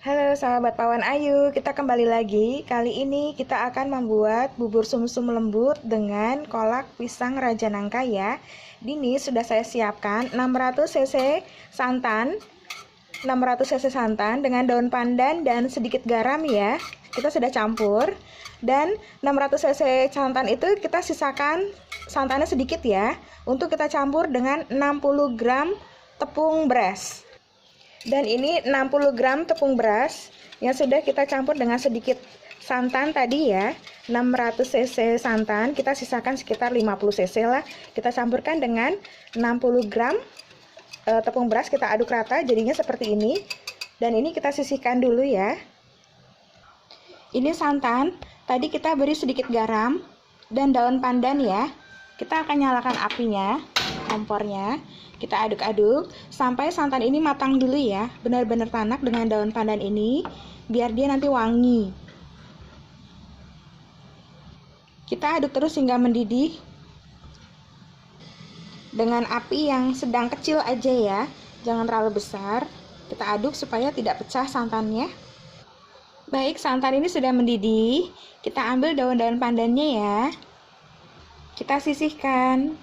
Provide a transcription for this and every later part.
Halo sahabat Pawan Ayu, kita kembali lagi. Kali ini kita akan membuat bubur sumsum lembut dengan kolak pisang raja nangka ya. Ini sudah saya siapkan 600 cc santan, 600 cc santan dengan daun pandan dan sedikit garam ya. Kita sudah campur. Dan 600 cc santan itu kita sisakan santannya sedikit ya, untuk kita campur dengan 60 gram tepung beras. Dan ini 60 gram tepung beras yang sudah kita campur dengan sedikit santan tadi ya. 600 cc santan, kita sisakan sekitar 50 cc lah. Kita campurkan dengan 60 gram tepung beras, kita aduk rata jadinya seperti ini. Dan ini kita sisihkan dulu ya. Ini santan, tadi kita beri sedikit garam dan daun pandan ya. Kita akan nyalakan apinya, kompornya. Kita aduk-aduk sampai santan ini matang dulu ya, benar-benar tanak dengan daun pandan ini, biar dia nanti wangi. Kita aduk terus hingga mendidih dengan api yang sedang kecil aja ya, jangan terlalu besar. Kita aduk supaya tidak pecah santannya. Baik, santan ini sudah mendidih, kita ambil daun-daun pandannya ya, kita sisihkan.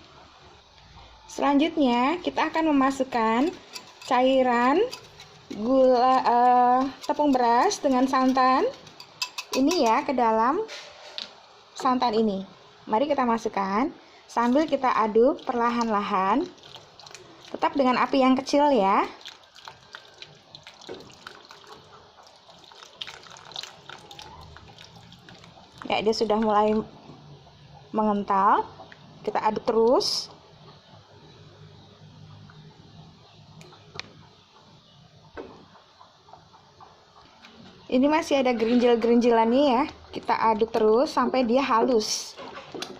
Selanjutnya kita akan memasukkan cairan tepung beras dengan santan ini ya ke dalam santan ini. Mari kita masukkan sambil kita aduk perlahan-lahan, tetap dengan api yang kecil ya. Ya, dia sudah mulai mengental. Kita aduk terus. Ini masih ada gerinjil-gerinjilannya ya. Kita aduk terus sampai dia halus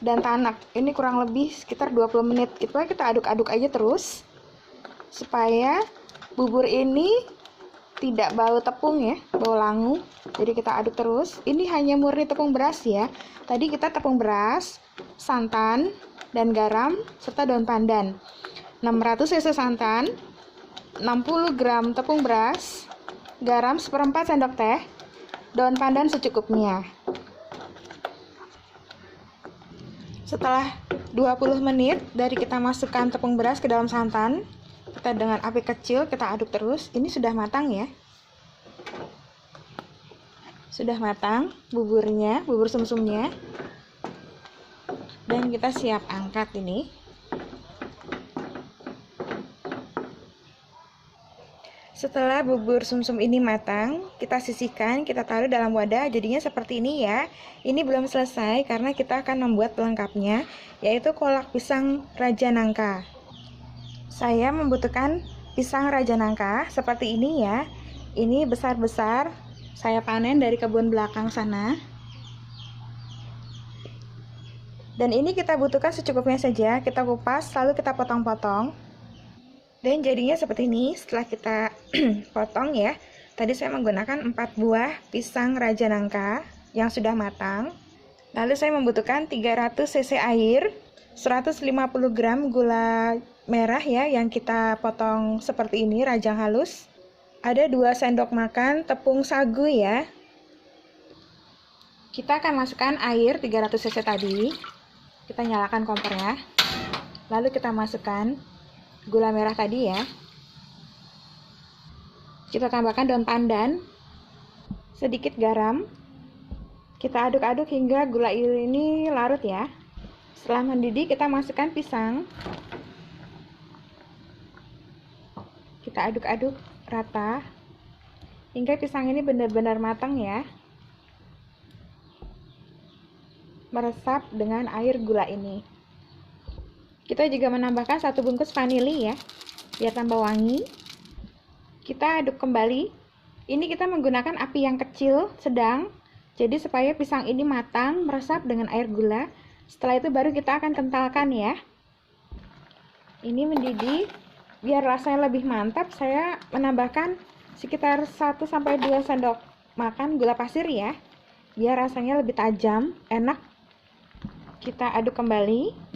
dan tanak. Ini kurang lebih sekitar 20 menit. Kita aduk-aduk aja terus supaya bubur ini tidak bau tepung ya, bau langu. Jadi kita aduk terus. Ini hanya murni tepung beras ya. Tadi kita tepung beras, santan, dan garam serta daun pandan. 600 cc santan, 60 gram tepung beras, garam 1/4 sendok teh, daun pandan secukupnya. Setelah 20 menit dari kita masukkan tepung beras ke dalam santan, kita dengan api kecil kita aduk terus. Ini sudah matang ya. Sudah matang buburnya, bubur sumsumnya. Dan kita siap angkat ini. Setelah bubur sumsum ini matang, kita sisihkan, kita taruh dalam wadah, jadinya seperti ini ya. Ini belum selesai karena kita akan membuat pelengkapnya, yaitu kolak pisang raja nangka. Saya membutuhkan pisang raja nangka seperti ini ya. Ini besar-besar, saya panen dari kebun belakang sana. Dan ini kita butuhkan secukupnya saja, kita kupas lalu kita potong-potong. Dan jadinya seperti ini setelah kita potong ya. Tadi saya menggunakan 4 buah pisang raja nangka yang sudah matang. Lalu saya membutuhkan 300 cc air, 150 gram gula merah ya yang kita potong seperti ini rajang halus. Ada 2 sendok makan tepung sagu ya. Kita akan masukkan air 300 cc tadi. Kita nyalakan kompornya. Lalu kita masukkan gula merah tadi ya. Kita tambahkan daun pandan, sedikit garam. Kita aduk-aduk hingga gula ini larut ya. Setelah mendidih kita masukkan pisang. Kita aduk-aduk rata hingga pisang ini benar-benar matang ya, meresap dengan air gula ini. Kita juga menambahkan 1 bungkus vanili ya, biar tambah wangi. Kita aduk kembali. Ini kita menggunakan api yang kecil, sedang, jadi supaya pisang ini matang, meresap dengan air gula. Setelah itu baru kita akan kentalkan ya. Ini mendidih, biar rasanya lebih mantap, saya menambahkan sekitar 1-2 sendok makan gula pasir ya, biar rasanya lebih tajam, enak. Kita aduk kembali.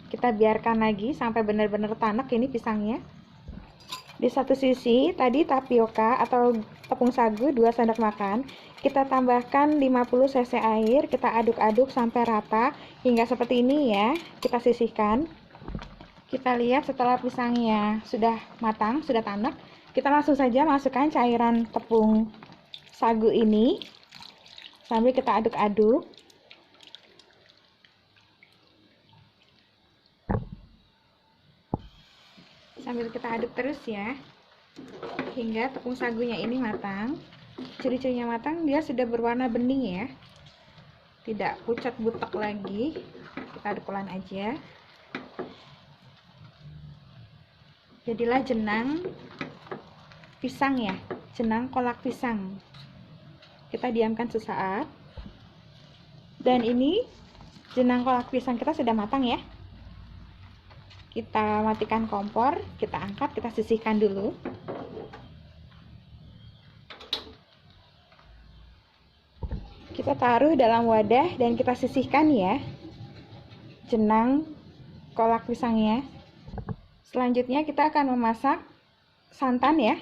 Kita biarkan lagi sampai benar-benar tanak ini pisangnya. Di satu sisi tadi tapioka atau tepung sagu 2 sendok makan, kita tambahkan 50 cc air, kita aduk-aduk sampai rata hingga seperti ini ya. Kita sisihkan. Kita lihat setelah pisangnya sudah matang, sudah tanek, kita langsung saja masukkan cairan tepung sagu ini sambil kita aduk-aduk. Sambil kita aduk terus ya, hingga tepung sagunya ini matang. Ciri-cirinya matang, dia sudah berwarna bening ya, tidak pucat butek lagi. Kita aduk pelan aja. Jadilah jenang pisang ya, jenang kolak pisang. Kita diamkan sesaat. Dan ini jenang kolak pisang kita sudah matang ya. Kita matikan kompor, kita angkat, kita sisihkan dulu. Kita taruh dalam wadah dan kita sisihkan ya jenang kolak pisangnya. Selanjutnya kita akan memasak santan ya.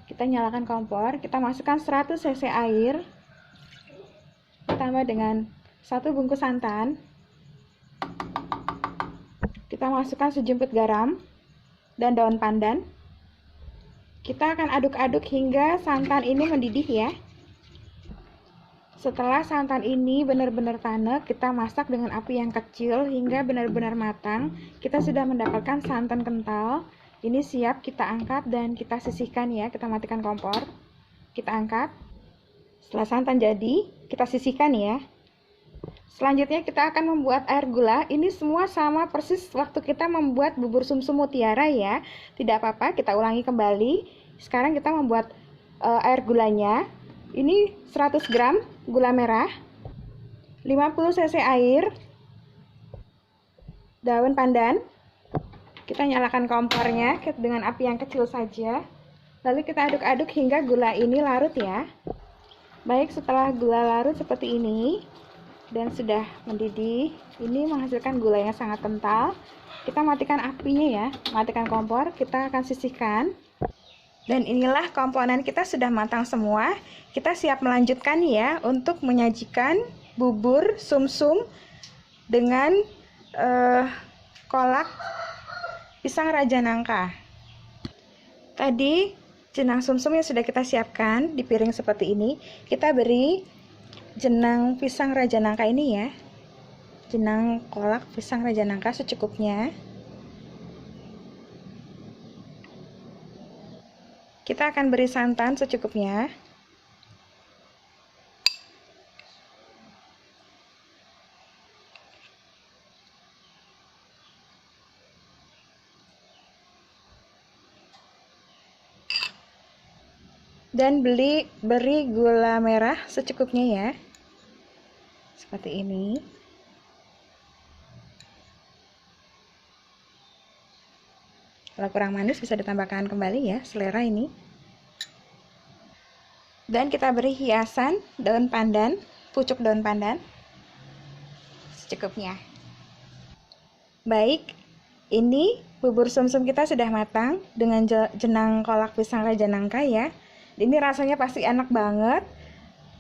Kita nyalakan kompor, kita masukkan 100 cc air, ditambah dengan 1 bungkus santan. Kita masukkan sejumput garam dan daun pandan. Kita akan aduk-aduk hingga santan ini mendidih ya. Setelah santan ini benar-benar tanek, kita masak dengan api yang kecil hingga benar-benar matang. Kita sudah mendapatkan santan kental. Ini siap kita angkat dan kita sisihkan ya. Kita matikan kompor. Kita angkat. Setelah santan jadi, kita sisihkan ya. Selanjutnya kita akan membuat air gula. Ini semua sama persis waktu kita membuat bubur sumsum mutiara ya. Tidak apa-apa, kita ulangi kembali. Sekarang kita membuat air gulanya. Ini 100 gram gula merah, 50 cc air, daun pandan. Kita nyalakan kompornya dengan api yang kecil saja. Lalu kita aduk-aduk hingga gula ini larut ya. Baik, setelah gula larut seperti ini dan sudah mendidih, ini menghasilkan gula yang sangat kental. Kita matikan apinya ya, matikan kompor, kita akan sisihkan. Dan inilah komponen kita sudah matang semua. Kita siap melanjutkan ya untuk menyajikan bubur sumsum dengan kolak pisang raja nangka. Tadi jenang sumsum yang sudah kita siapkan di piring seperti ini. Kita beri jenang pisang raja nangka ini ya. Jenang kolak pisang raja nangka secukupnya. Kita akan beri santan secukupnya. Dan beri gula merah secukupnya ya. Seperti ini. Kalau kurang manis bisa ditambahkan kembali ya, selera ini. Dan kita beri hiasan daun pandan, pucuk daun pandan secukupnya. Baik, ini bubur sumsum kita sudah matang dengan jenang kolak pisang raja nangka ya. Ini rasanya pasti enak banget,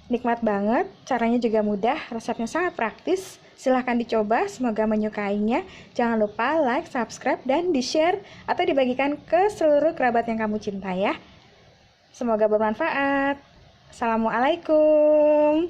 nikmat banget. Caranya juga mudah, resepnya sangat praktis. Silahkan dicoba, semoga menyukainya. Jangan lupa like, subscribe, dan di-share atau dibagikan ke seluruh kerabat yang kamu cintai ya. Semoga bermanfaat. Assalamualaikum.